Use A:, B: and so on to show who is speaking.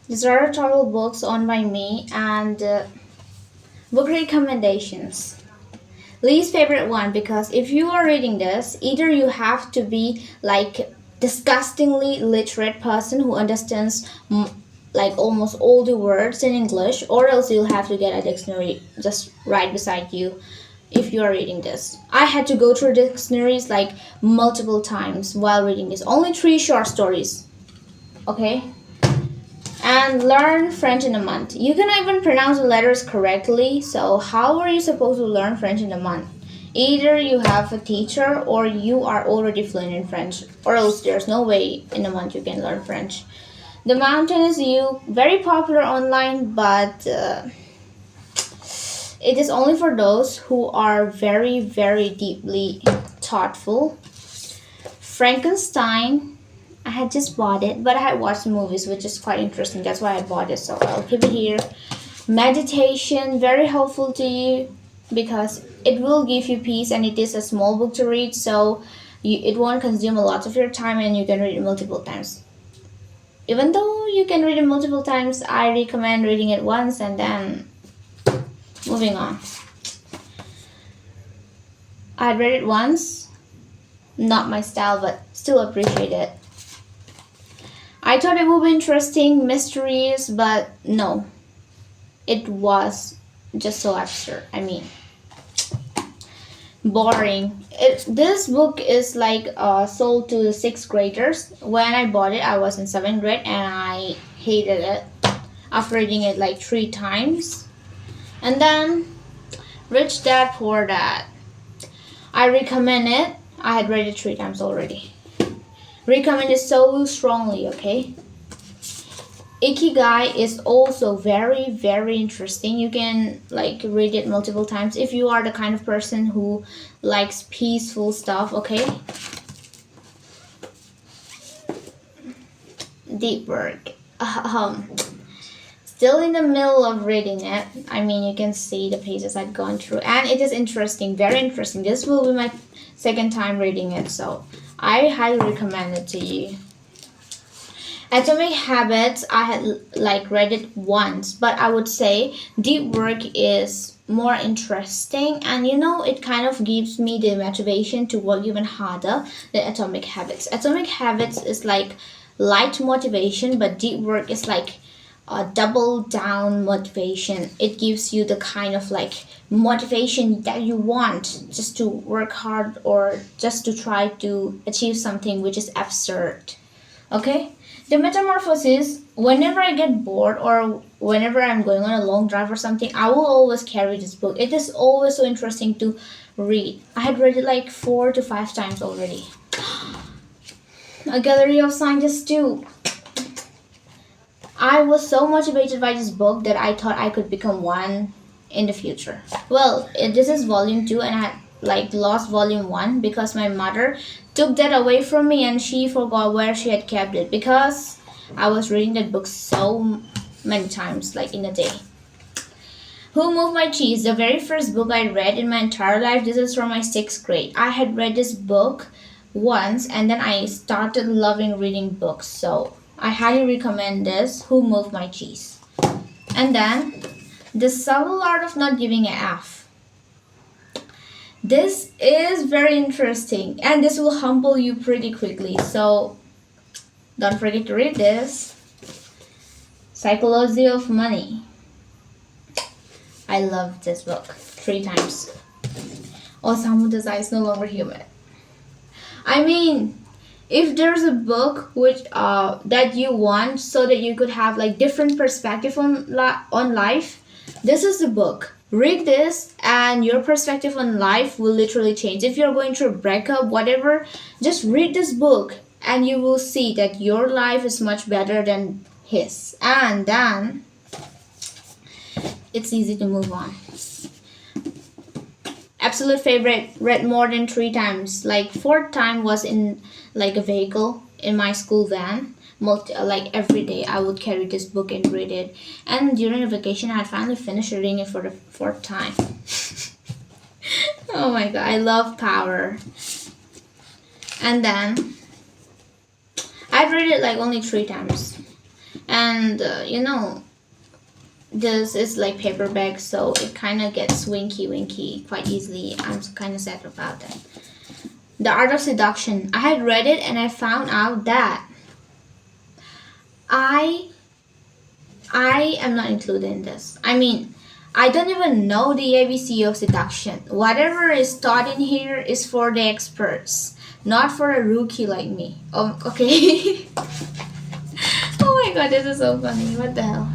A: These are travel books owned by me and book recommendations. Least favorite one because if you are reading this, either you have to be like disgustingly literate person who understands like almost all the words in English, or else you'll have to get a dictionary just right beside you if you are reading this. I had to go through dictionaries like multiple times while reading this. Only three short stories. Okay? And learn French in a month. You cannot even pronounce the letters correctly, so how are you supposed to learn French in a month? Either you have a teacher or you are already fluent in French, or else there's no way in a month you can learn French. The Mountainous You, very popular online, but it is only for those who are very, very deeply thoughtful. Frankenstein, I had just bought it, but I had watched the movies, which is quite interesting. That's why I bought it, so I'll keep it here. Meditation, very helpful to you because it will give you peace and it is a small book to read, so it won't consume a lot of your time and you can read it multiple times. Even though you can read it multiple times, I recommend reading it once and then moving on. I read it once, not my style, but still appreciate it. I thought it would be interesting, mysterious, but no. It was just so absurd. I mean, boring. This book is like sold to the sixth graders. When I bought it, I was in seventh grade and I hated it after reading it like three times. And then Rich Dad Poor Dad. I recommend it. I had read it three times already. Recommend it so strongly, okay? Ikigai is also very, very interesting. You can like read it multiple times if you are the kind of person who likes peaceful stuff, okay? Deep work. Still in the middle of reading it. I mean, you can see the pages I've gone through, and it is interesting, very interesting. This will be my second time reading it, so I highly recommend it to you. Atomic Habits, I had like read it once, but I would say Deep Work is more interesting, and it kind of gives me the motivation to work even harder than Atomic Habits. Atomic Habits is like light motivation, but Deep Work is like a double down motivation. It gives you the kind of like motivation that you want just to work hard or just to try to achieve something which is absurd. Okay? The Metamorphosis, whenever I get bored or whenever I'm going on a long drive or something, I will always carry this book. It is always so interesting to read. I had read it like 4 to 5 times already. A Gallery of Scientists too. I was so motivated by this book that I thought I could become one in the future. Well, this is volume 2 and I had like lost volume 1 because my mother took that away from me and she forgot where she had kept it because I was reading that book so many times like in a day. Who Moved My Cheese? The very first book I read in my entire life. This is from my 6th grade. I had read this book once and then I started loving reading books. So I highly recommend this, Who Moved My Cheese. And then The Subtle Art of Not Giving a F. This is very interesting and this will humble you pretty quickly. So don't forget to read this. Psychology of Money. I love this book 3 times. Osamu Dazai is no longer human. I mean, if there's a book which that you want so that you could have like different perspective on life, this is the book. Read this and your perspective on life will literally change. If you're going through a breakup, whatever, just read this book and you will see that your life is much better than his. And then it's easy to move on. Absolute favorite, read more than 3 times. Like 4th time was in like a vehicle in my school van. Like every day I would carry this book and read it. And during the vacation I had finally finished reading it for the 4th time. Oh my god, I love Power. And then I'd read it like only 3 times. And this is like paperback, so it kind of gets winky quite easily. I'm kind of sad about that. The Art of Seduction. I had read it and I found out that I am not included in this. I mean, I don't even know the ABC of seduction. Whatever is taught in here is for the experts, not for a rookie like me. Oh, okay. Oh my god, this is so funny. What the hell?